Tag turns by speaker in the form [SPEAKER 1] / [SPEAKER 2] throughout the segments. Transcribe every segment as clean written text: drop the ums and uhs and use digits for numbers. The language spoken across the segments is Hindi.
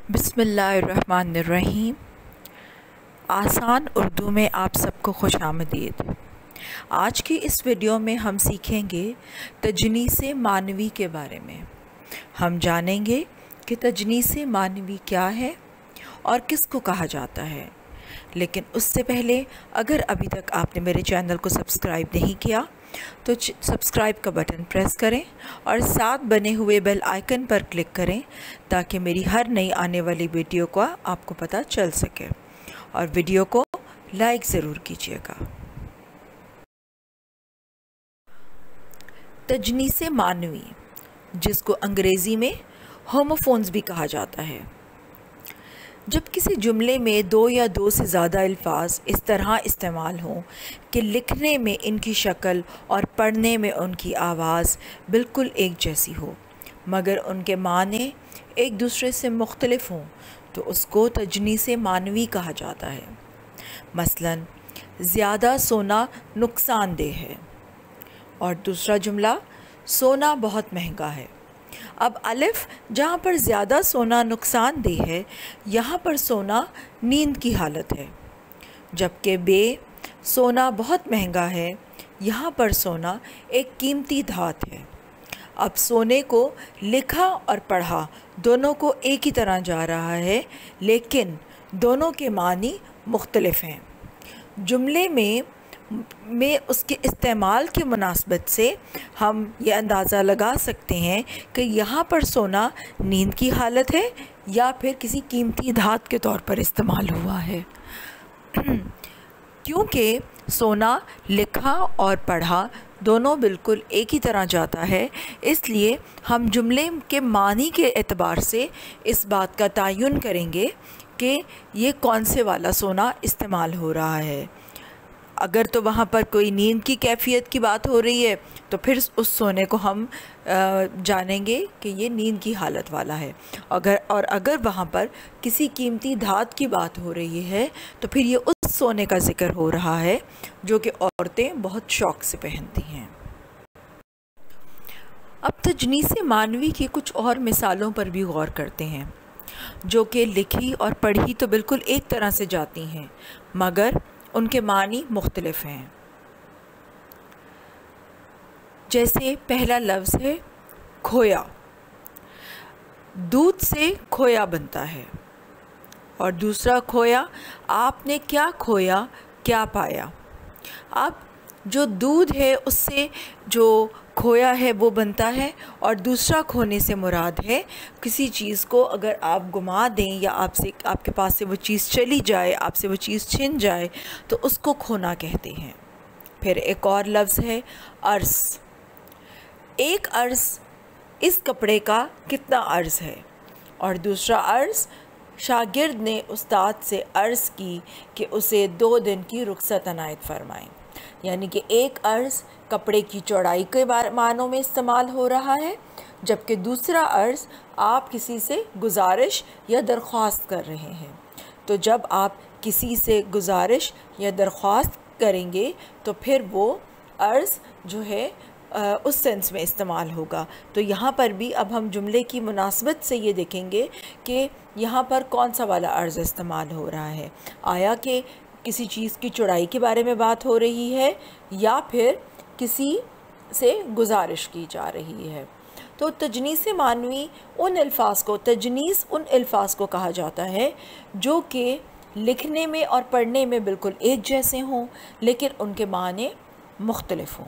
[SPEAKER 1] बिस्मिल्लाहिर्रहमानिर्रहीम। आसान उर्दू में आप सबको खुशामदीद। आज की इस वीडियो में हम सीखेंगे तजनीस मानवी के बारे में। हम जानेंगे कि तजनीस मानवी क्या है और किसको कहा जाता है। लेकिन उससे पहले अगर अभी तक आपने मेरे चैनल को सब्सक्राइब नहीं किया तो सब्सक्राइब का बटन प्रेस करें और साथ बने हुए बेल आइकन पर क्लिक करें ताकि मेरी हर नई आने वाली वीडियो का आपको पता चल सके, और वीडियो को लाइक ज़रूर कीजिएगा। तजनीस मानवी, जिसको अंग्रेज़ी में होमोफोन्स भी कहा जाता है, जब किसी जुमले में दो या दो से ज़्यादा अल्फाज इस तरह इस्तेमाल हों कि लिखने में इनकी शक्ल और पढ़ने में उनकी आवाज़ बिल्कुल एक जैसी हो मगर उनके माने एक दूसरे से मुख्तलिफ हों, तो उसको तजनीस मानवी कहा जाता है। मसलन, ज़्यादा सोना नुकसानदेह है, और दूसरा जुमला, सोना बहुत महंगा है। अब अलिफ जहाँ पर ज़्यादा सोना नुकसानदेह है, यहाँ पर सोना नींद की हालत है, जबकि बे, सोना बहुत महंगा है, यहाँ पर सोना एक कीमती धात है। अब सोने को लिखा और पढ़ा दोनों को एक ही तरह जा रहा है, लेकिन दोनों के मानी मुख्तलिफ हैं। जुमले में उसके इस्तेमाल की मुनासबत से हम ये अंदाज़ा लगा सकते हैं कि यहाँ पर सोना नींद की हालत है या फिर किसी कीमती धात के तौर पर इस्तेमाल हुआ है। क्योंकि सोना लिखा और पढ़ा दोनों बिल्कुल एक ही तरह जाता है, इसलिए हम जुमले के मानी के एतबार से इस बात का तयन करेंगे कि ये कौन से वाला सोना इस्तेमाल हो रहा है। अगर तो वहाँ पर कोई नींद की कैफियत की बात हो रही है तो फिर उस सोने को हम जानेंगे कि ये नींद की हालत वाला है। अगर वहाँ पर किसी कीमती धात की बात हो रही है तो फिर ये उस सोने का ज़िक्र हो रहा है जो कि औरतें बहुत शौक़ से पहनती हैं। अब तजनीस मानवी की कुछ और मिसालों पर भी गौर करते हैं, जो कि लिखी और पढ़ी तो बिल्कुल एक तरह से जाती हैं मगर उनके मानी मुख्तलिफ हैं। जैसे पहला लफ्ज़ है खोया। दूध से खोया बनता है, और दूसरा खोया, आपने क्या खोया क्या पाया। अब जो दूध है उससे जो खोया है वो बनता है, और दूसरा खोने से मुराद है किसी चीज़ को अगर आप गुमा दें या आपके पास से वो चीज़ चली जाए, आपसे वो चीज़ छिन जाए, तो उसको खोना कहते हैं। फिर एक और लफ्ज़ है अर्ज़। एक अर्ज़, इस कपड़े का कितना अर्ज़ है, और दूसरा अर्ज़, शागिर्द ने उस्ताद से अर्ज़ की कि उसे 2 दिन की रुख्सत अनायत फ़रमाएं। यानी कि एक अर्ज़ कपड़े की चौड़ाई के मानों में इस्तेमाल हो रहा है, जबकि दूसरा अर्ज़ आप किसी से गुजारिश या दरख्वास्त कर रहे हैं। तो जब आप किसी से गुजारिश या दरख्वास्त करेंगे तो फिर वो अर्ज़ जो है उस सेंस में इस्तेमाल होगा। तो यहाँ पर भी अब हम जुमले की मुनासबत से ये देखेंगे कि यहाँ पर कौन सा वाला अर्ज़ इस्तेमाल हो रहा है। आया कि किसी चीज़ की चौड़ाई के बारे में बात हो रही है या फिर किसी से गुजारिश की जा रही है। तो तजनीस मानवी तजनीस उन अल्फाज को कहा जाता है जो कि लिखने में और पढ़ने में बिल्कुल एक जैसे हों, लेकिन उनके माने मुख्तलिफ हों।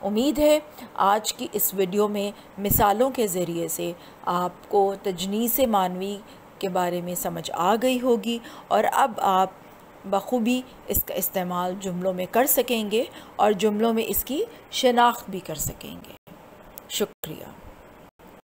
[SPEAKER 1] उम्मीद है आज की इस वीडियो में मिसालों के ज़रिए से आपको तजनीस मानवी के बारे में समझ आ गई होगी, और अब आप बखूबी इसका इस्तेमाल जुमलों में कर सकेंगे और जुमलों में इसकी शनाख्त भी कर सकेंगे। शुक्रिया।